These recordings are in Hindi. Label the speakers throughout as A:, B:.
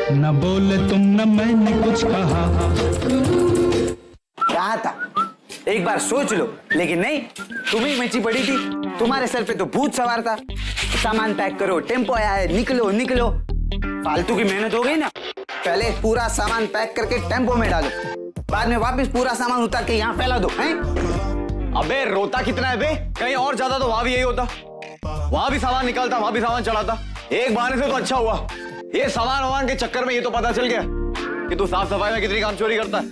A: न बोले तुम न मैंने कुछ कहा।
B: कहा था एक बार सोच लो, लेकिन नहीं, तुम्ही मची पड़ी थी। तुम्हारे सर पे तो भूत सवार था। सामान पैक करो, टेम्पो आया है, निकलो निकलो। फालतू की मेहनत हो गई ना। पहले पूरा सामान पैक करके टेम्पो में डालो, बाद में वापस पूरा सामान उतार के यहाँ फैला दो। हैं?
C: अबे रोता कितना है बे? कहीं और जाता तो वहां भी यही होता। वहां भी सामान निकालता, वहां भी सामान चढ़ाता। एक बहाने से तो अच्छा हुआ, ये सामान वामान के चक्कर में ये तो पता चल गया कि तू साफ सफाई में कितनी काम चोरी करता है।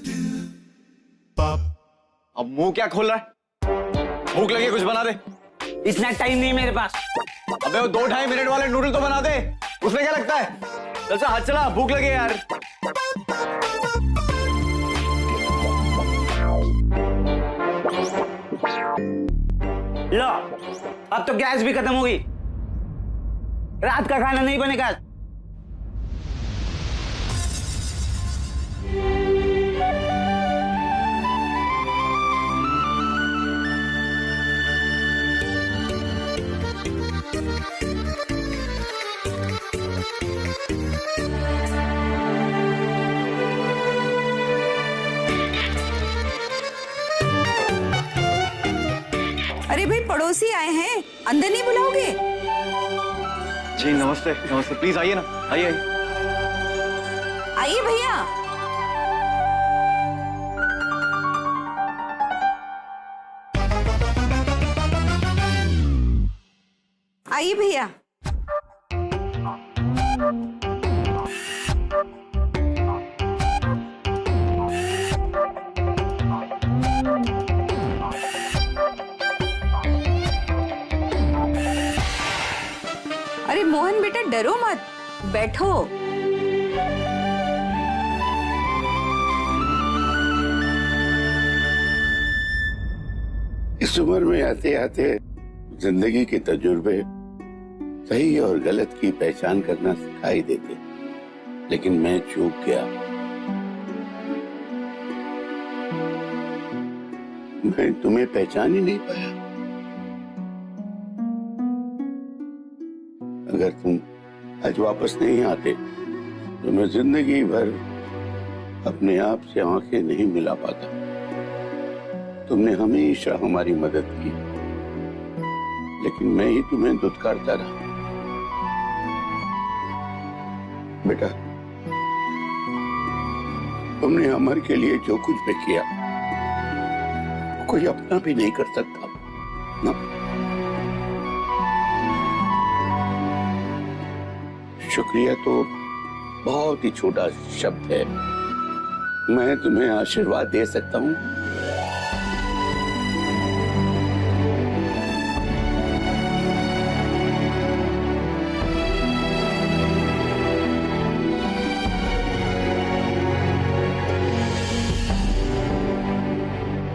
C: अब मुंह क्या खोल रहा है? भूख लगी, कुछ बना दे।
B: इतना टाइम नहीं मेरे पास।
C: अबे वो 2-2.5 मिनट वाले नूडल तो बना दे, उसमें क्या लगता है? चल हाथ चला, भूख लगी यार।
B: लो, अब तो गैस भी खत्म हो गई, रात का खाना नहीं बनेगा।
D: अरे भाई, पड़ोसी आए हैं, अंदर नहीं बुलाओगे?
C: जी नमस्ते नमस्ते, प्लीज आइए ना, आइए आइए।
D: आइए भैया। आइए भैया। अरे मोहन बेटा, डरो मत, बैठो।
E: इस उम्र में आते आते जिंदगी के तजुर्बे सही और गलत की पहचान करना सिखाई देते, लेकिन मैं चूक गया। मैं तुम्हें पहचान ही नहीं पाया। अगर तुम आज वापस नहीं आते तो मैं जिंदगी भर अपने आप से आंखें नहीं मिला पाता। तुमने हमेशा हमारी मदद की, लेकिन मैं ही तुम्हें दुत्कारता रहा। बेटा, तुमने अमर के लिए जो कुछ भी किया कोई अपना भी नहीं कर सकता ना। शुक्रिया तो बहुत ही छोटा शब्द है। मैं तुम्हें आशीर्वाद दे सकता हूँ।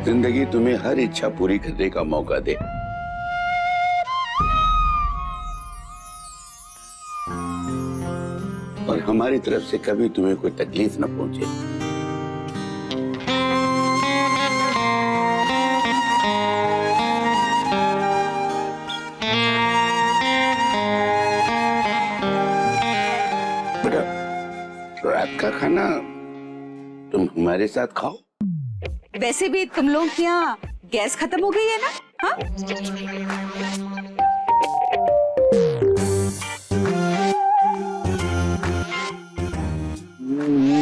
E: जिंदगी तुम्हें हर इच्छा पूरी करने का मौका दे। और हमारी तरफ से कभी तुम्हें कोई तकलीफ न पहुंचे। बेटा, रात का खाना तुम हमारे साथ खाओ।
D: वैसे भी तुम लोग के यहाँ गैस खत्म हो गई है ना? हाँ?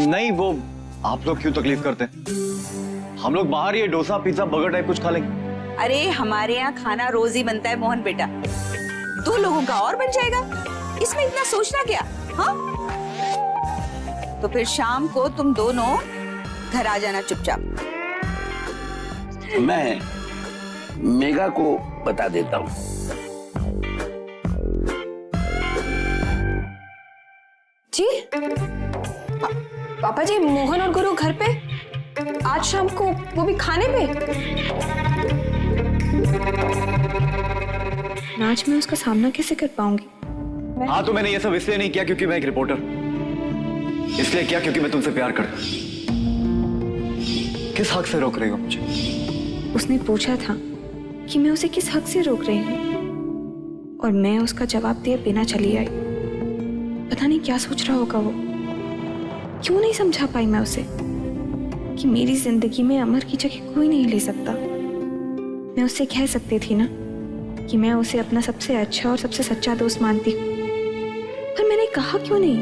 C: नहीं, वो आप लोग क्यों तकलीफ करते हैं? हम लोग बाहर ये डोसा पिज्जा बर्गर टाइप कुछ खा लेंगे।
D: अरे हमारे यहाँ खाना रोज ही बनता है मोहन बेटा, 2 लोगों का और बन जाएगा, इसमें इतना सोचना क्या? हाँ, तो फिर शाम को तुम दोनों घर आ जाना चुपचाप।
E: मैं मेगा को बता देता हूँ।
F: जी पापा जी, मोहन और गुरु घर पे आज शाम को, वो भी खाने पे। आज मैं उसका सामना कैसे कर पाऊंगी?
C: हाँ, तो मैंने ये सब इसलिए नहीं किया क्योंकि मैं एक रिपोर्टर, इसलिए किया क्योंकि मैं तुमसे प्यार करता। किस हक से रोक रही हो मुझे?
F: उसने पूछा था कि मैं उसे किस हक से रोक रही हूँ, और मैं उसका जवाब दिए बिना चली आई। पता नहीं क्या सोच रहा होगा वो। क्यों नहीं समझा पाई मैं उसे कि मेरी जिंदगी में अमर की जगह कोई नहीं ले सकता। मैं उससे कह सकती थी ना कि मैं उसे अपना सबसे अच्छा और सबसे सच्चा दोस्त मानती हूँ, पर मैंने कहा क्यों नहीं?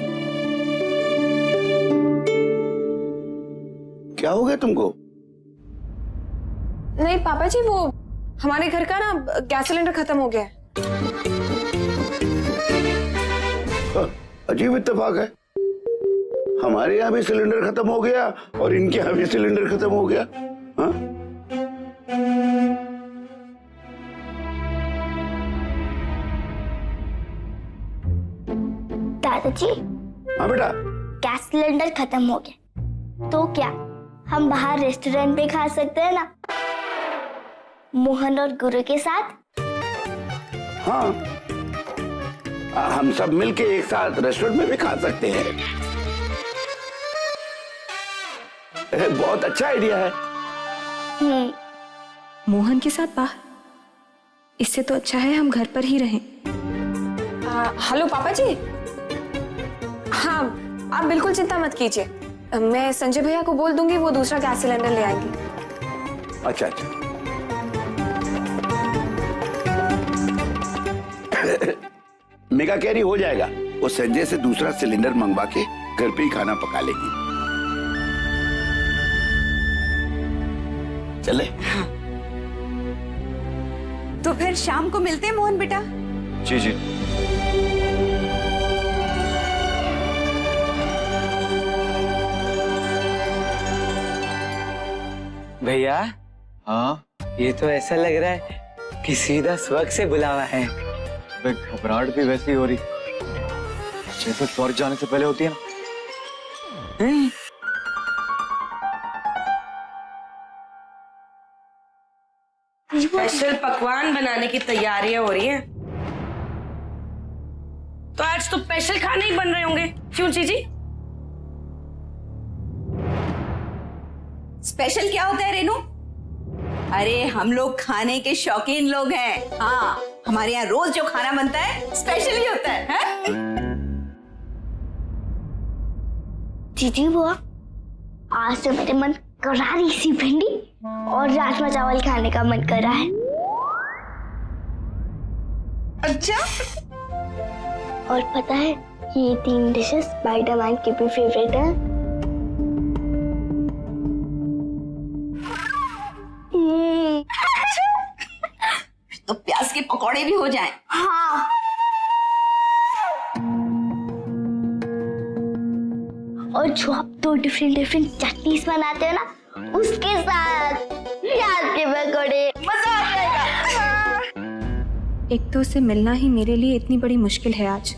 E: क्या हो गया तुमको?
F: नहीं पापा जी, वो हमारे घर का ना गैस सिलेंडर खत्म हो गया है।
E: अजीब इत्तेफाक है, हमारे यहाँ भी सिलेंडर खत्म हो गया और इनके यहाँ भी सिलेंडर खत्म हो गया। हाँ?
G: दादाजी,
E: हाँ बेटा।
G: गैस सिलेंडर खत्म हो गया तो क्या हम बाहर रेस्टोरेंट पे खा सकते हैं ना, मोहन और गुरु के साथ?
E: हाँ, हम सब मिलके एक साथ रेस्टोरेंट में भी खा सकते हैं। बहुत अच्छा आइडिया है।
F: मोहन के साथ बाहर, इससे तो अच्छा है हम घर पर ही रहें। हेलो पापा जी। हाँ, आप बिल्कुल चिंता मत कीजिए, मैं संजय भैया को बोल दूंगी, वो दूसरा गैस सिलेंडर ले आएंगे।
E: अच्छा अच्छा। मेगा कह रही हो जाएगा, वो संजय से दूसरा सिलेंडर मंगवा के घर पे ही खाना पका लेगी। चले?
D: तो फिर शाम को मिलते हैं मोहन बेटा।
C: जी जी।
B: भैया,
C: हाँ,
B: ये तो ऐसा लग रहा है कि सीधा स्वर्ग से बुलावा है।
C: घबराहट भी वैसी हो रही जैसे स्वर्ग जाने से पहले होती है ना।
H: स्पेशल पकवान बनाने की तैयारियां हो रही हैं। तो आज तो स्पेशल खाने ही बन रहे होंगे, क्यों जीजी?
D: स्पेशल क्या होता है रेनू? अरे हम लोग खाने के शौकीन लोग हैं। हाँ, हमारे यहाँ रोज जो खाना बनता है स्पेशल ही होता है?
G: जीजी बुआ, आज तो मेरे मन करारी सी भिंडी और राजमा चावल खाने का मन कर रहा है।
D: अच्छा,
G: और पता है ये 3 डिशेस स्पाइडरमैन की भी फेवरेट है।
D: तो प्याज के पकौड़े भी हो जाएं।
G: हाँ, और जो आप 2 डिफरेंट चटनीज बनाते हो ना, उसके साथ प्याज के पकौड़े, मजा आ जाएगा।
F: एक तो उससे मिलना ही मेरे लिए इतनी बड़ी मुश्किल है आज,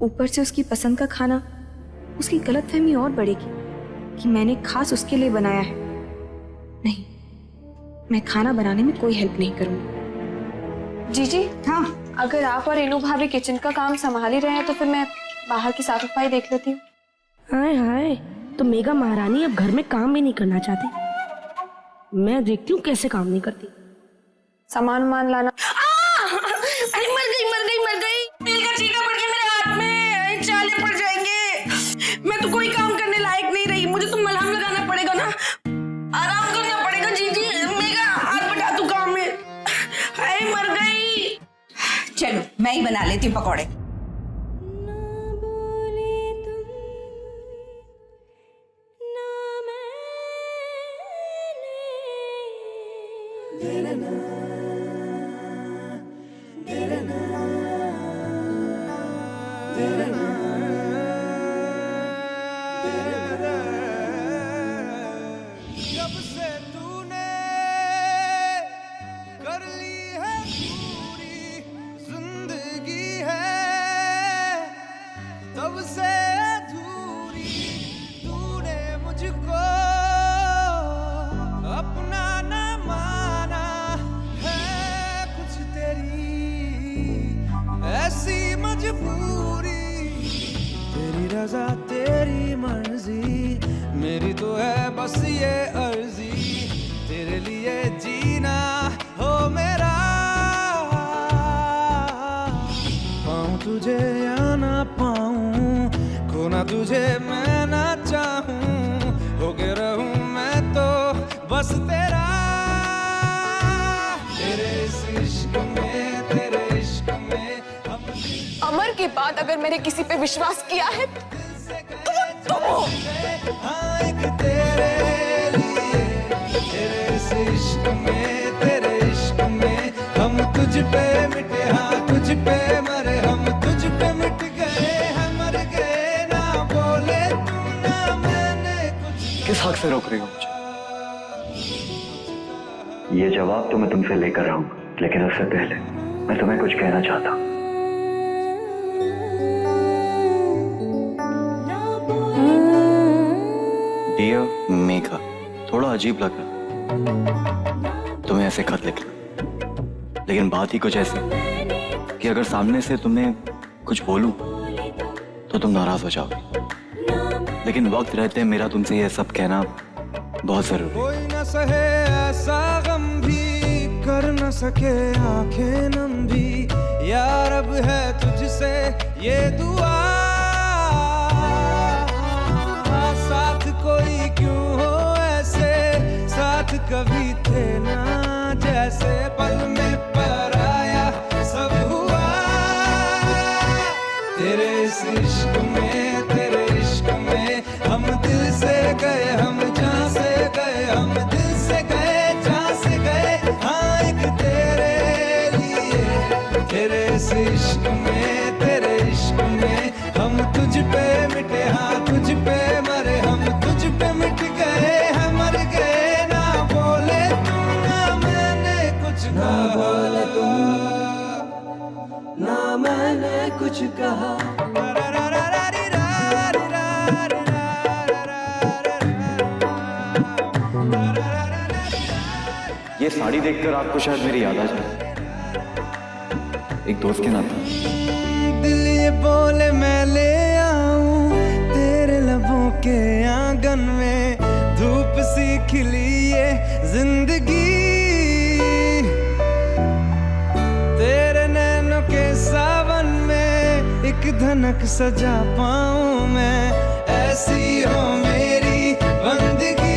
F: ऊपर से उसकी पसंद का खाना, उसकी गलतफहमी और बढ़ेगी कि मैंने खास उसके लिए बनाया है। नहीं, मैं खाना बनाने में कोई हेल्प नहीं करूंगी। जीजी,
D: हाँ,
F: अगर आप और रेनू भाभी किचन का काम संभाल ही रहे हैं तो फिर मैं बाहर की साफ सफाई देख लेती हूँ।
I: हाय हाय, तो मेगा महारानी अब घर में काम भी नहीं करना चाहती। मैं देखती हूँ कैसे काम नहीं करती।
F: सामान मान लाना।
H: अरे मर गई। तेल का छींटा पड़ गया मेरे हाथ में, चाले पड़ जाएंगे। मैं तो कोई काम करने लायक नहीं रही, मुझे तो मलहम लगाना पड़ेगा ना, आराम करना पड़ेगा। जीजी, मेगा हाथ बढ़ा तू काम में। हाय मर गई।
D: चलो मैं ही बना लेती हूँ पकौड़े।
A: जब से तूने कर ली है पूरी जिंदगी है, तब से अधूरी तूने मुझको अपना न माना है। कुछ तेरी ऐसी मजबूरी, तेरी रजा तेरी मर्जी, मेरी तो है बस ये अर्जी, तेरे लिए जीना हो मेरा। पाऊं तुझे या ना पाऊं, खोना ना तुझे मैं ना चाहूं, होके रहूं मैं तो बस तेरा। तेरे इस इश्क में, तेरे इश्क में हम
H: अमर के बाद अगर मैंने किसी पे विश्वास किया है तो वो तुम हो।
A: हाँ, एक तेरे लिए, तेरे इस इश्क में, तेरे इश्क में हम तुझ पे मिटे, हाँ तुझ पे मरे, हम तुझ पे मिट गए हैं, मर गए ना बोले तू ना मैंने कुछ।
C: किस हक से रोक रही हो मुझे?
J: ये जवाब तो मैं तुमसे लेकर आऊंगा, लेकिन उससे पहले मैं तुम्हें कुछ कहना चाहता हूँ।
C: डियर मेघा, थोड़ा अजीब लगा तुम्हें ऐसे खत लिखना, लेकिन बात ही कुछ ऐसी कि अगर सामने से तुम्हें कुछ बोलूं तो तुम नाराज हो जाओगे, लेकिन वक्त रहते मेरा तुमसे ये सब कहना बहुत जरूरी।
A: कोई न सहे ऐसा गम भी, कर न सके आंखें नम भी, यार अब है तुझसे ये दुआ, साथ कोई क्यों हो ऐसे, साथ कभी थे ना जैसे, पल में पराया सब हुआ। तेरे इस इश्क में, तेरे इश्क में हम दिल से गए, हम जहाँ से गए, हम दिल से गए जहाँ से गए, हाँ एक तेरे लिए, तेरे इस इश्क में, तेरे इश्क में हम तुझ पे मिटे, हाँ तुझ पे मरे, हम तुझ पे मिट गए हैं, मर गए ना बोले तू ना मैंने कुछ कहा, ना बोले तुम ना मैंने कुछ कहा।
C: ये साड़ी देखकर आपको शायद मेरी याद आ जाए, एक दोस्त के नाते।
A: दिल ये बोले मैं ले आऊं तेरे लबों के आंगन में, धूप सी खिली ये जिंदगी, तेरे नैनों के सावन में एक धनक सजा पाऊं मैं, ऐसी हो मेरी बंदगी।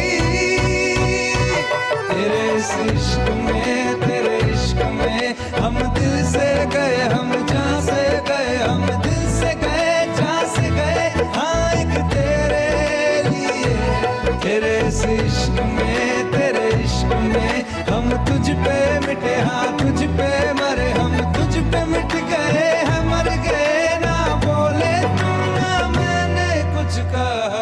A: तेरे इस इश्क में, तेरे इश्क में हम दिल से गए, हम जहाँ से गए, हम दिल से गए जहाँ से गए, हाँ एक तेरे लिए, तेरे इस इश्क में, तेरे इश्क में हम तुझ पे मिटे, हाँ तुझ पे मरे, हम तुझ पे मिट गए हैं, मर गए ना बोले तू ना मैंने कुछ कहा।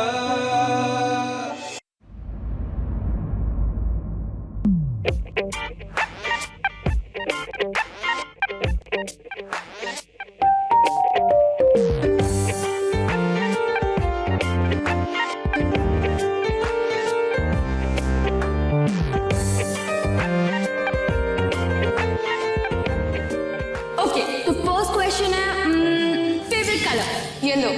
H: ओके, तो फर्स्ट क्वेश्चन है फेवरेट कलर येलो।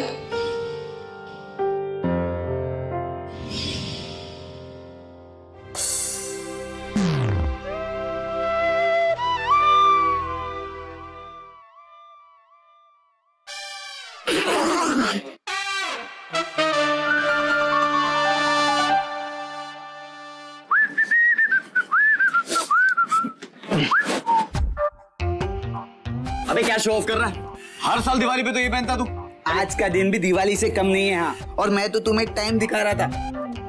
C: अबे क्या शो ऑफ कर रहा है? हर साल दिवाली पे तो ये पहनता तू।
B: आज का दिन भी दिवाली से कम नहीं है। हाँ, और मैं तो तुम्हें टाइम दिखा रहा था,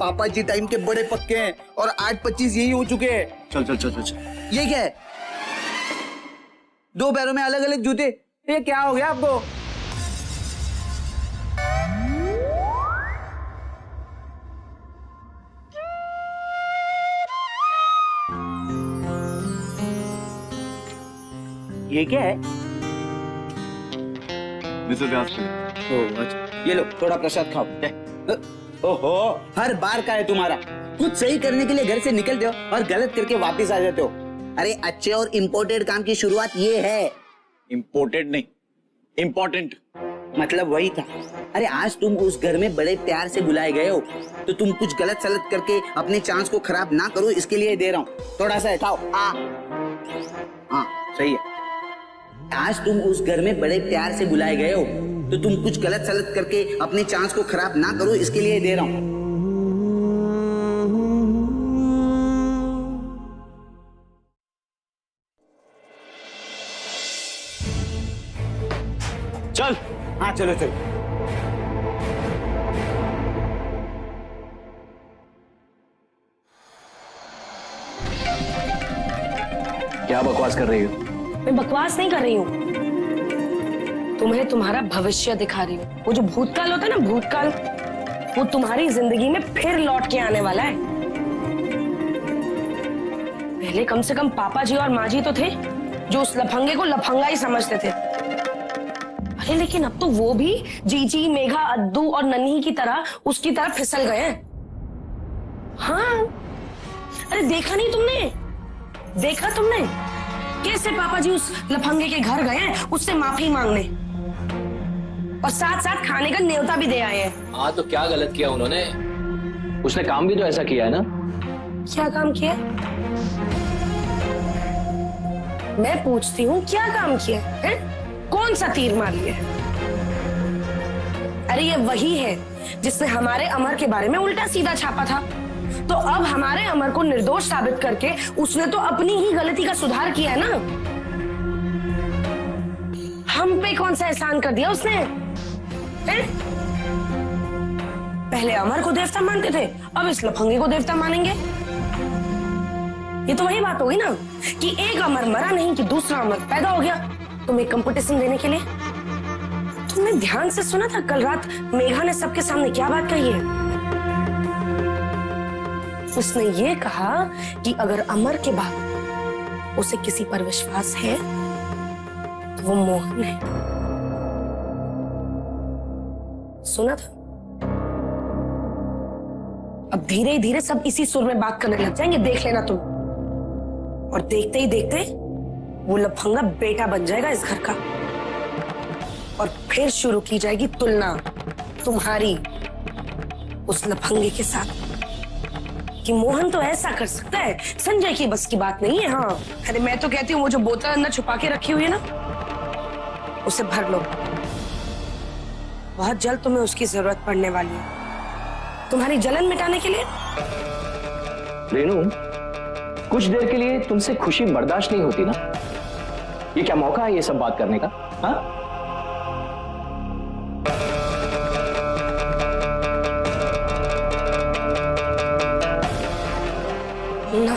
B: पापा जी टाइम के बड़े पक्के हैं और 8:25 यही हो चुके हैं।
C: चल चल चल चल चल।
B: ये क्या है? दो पैरों में अलग अलग जूते, ये क्या हो गया आपको? ये क्या है?
C: व्यास के लिए।
B: अच्छा, ये लो थोड़ा प्रसाद खाओ। ओहो, हर बार का है तुम्हारा। कुछ सही करने के लिए घर से निकलते हो और गलत करके वापस आ जाते हो। अरे अच्छे और इम्पोर्टेड काम की शुरुआत ये है।
C: इम्पोर्टेड नहीं, इम्पोर्टेंट।
B: मतलब वही था। अरे आज तुम उस घर में बड़े प्यार से बुलाए गए हो, तो तुम कुछ गलत सलत करके अपने चांस को खराब ना करो, इसके लिए दे रहा हूँ। थोड़ा सा खाओ। हाँ सही है। आज तुम उस घर में बड़े प्यार से बुलाए गए हो, तो तुम कुछ गलत सलत करके अपनी चांस को खराब ना करो, इसके लिए दे रहा हूं।
C: चल।
B: हाँ चलो चलो।
J: क्या बकवास कर रही हो?
I: मैं बकवास नहीं कर रही हूँ, तुम्हें तुम्हारा भविष्य दिखा रही हूँ। वो जो भूतकाल होता है ना, भूतकाल, वो तुम्हारी जिंदगी में फिर लौट के आने वाला है। पहले कम से कम पापा जी और माँ जी तो थे जो उस लफंगे को लफंगा ही समझते थे। अरे लेकिन अब तो वो भी जीजी, मेघा, अद्दू और नन्ही की तरह उसकी तरफ फिसल गए हैं। हाँ, अरे देखा नहीं तुमने? देखा तुमने कैसे पापा जी उस लफंगे के घर गए हैं उससे माफी मांगने, और साथ साथ खाने का न्योता भी दे आए हैं।
K: हाँ तो क्या गलत किया उन्होंने? उसने काम भी तो ऐसा किया है ना।
I: क्या काम किया? मैं पूछती हूँ, क्या काम किया है? कौन सा तीर मार लिया? अरे ये वही है जिसने हमारे अमर के बारे में उल्टा सीधा छापा था। तो अब हमारे अमर को निर्दोष साबित करके उसने तो अपनी ही गलती का सुधार किया है ना। हम पे कौन सा एहसान कर दिया उसने? पहले अमर को देवता मानते थे, अब इस लफंगे को देवता मानेंगे। ये तो वही बात होगी ना कि एक अमर मरा नहीं कि दूसरा अमर पैदा हो गया तुम्हें कंपटीशन देने के लिए। तुमने ध्यान से सुना था कल रात मेघा ने सबके सामने क्या बात कही है? उसने ये कहा कि अगर अमर के बाद उसे किसी पर विश्वास है तो वो मोहन है। सुना था? अब धीरे धीरे सब इसी सुर में बात करने लग जाएंगे, देख लेना तुम। और देखते ही देखते वो लफंगा बेटा बन जाएगा इस घर का, और फिर शुरू की जाएगी तुलना तुम्हारी उस लफंगे के साथ कि मोहन तो ऐसा कर सकता है, संजय की बस की बात नहीं है। हाँ, अरे मैं तो कहती हूँ वो जो बोतल अंदर छुपा के रखी हुई है ना, उसे भर लो। बहुत जल्द तुम्हें उसकी जरूरत पड़ने वाली है, तुम्हारी जलन मिटाने के लिए।
K: रेनू, कुछ देर के लिए तुमसे खुशी बर्दाश्त नहीं होती ना? ये क्या मौका है ये सब बात करने का? हाँ,
I: ना,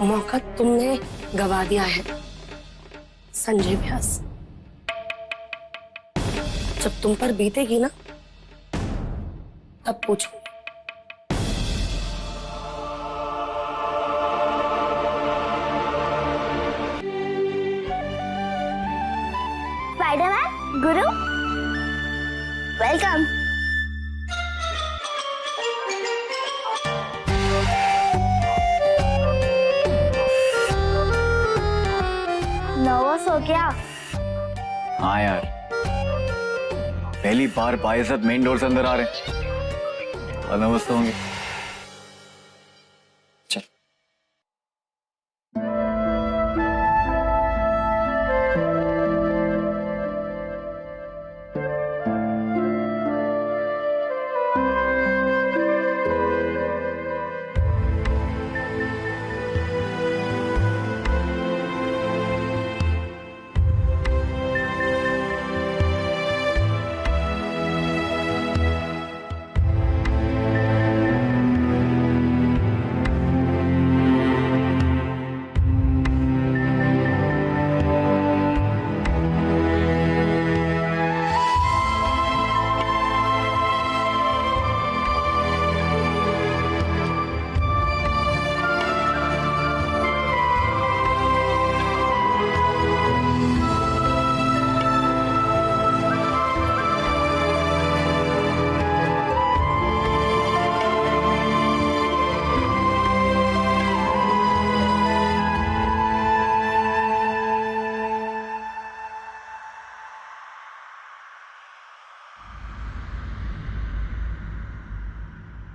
I: मौका तुमने गवा दिया है संजय व्यास। जब तुम पर बीतेगी ना तब पूछो।
G: स्पाइडरमैन, गुरु, वेलकम। नर्वस हो क्या?
C: हाँ यार, पहली बार बाइज्जत मेन डोर से अंदर आ रहे हैं, और नर्वस तो होंगे। चल।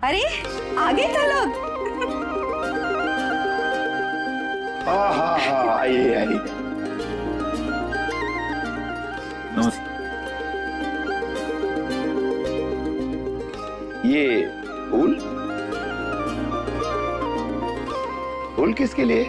D: अरे आगे था लोग।
E: हाँ हाँ हाँ, आइए आइए।
C: नमस्ते।
E: ये फूल फूल किसके लिए?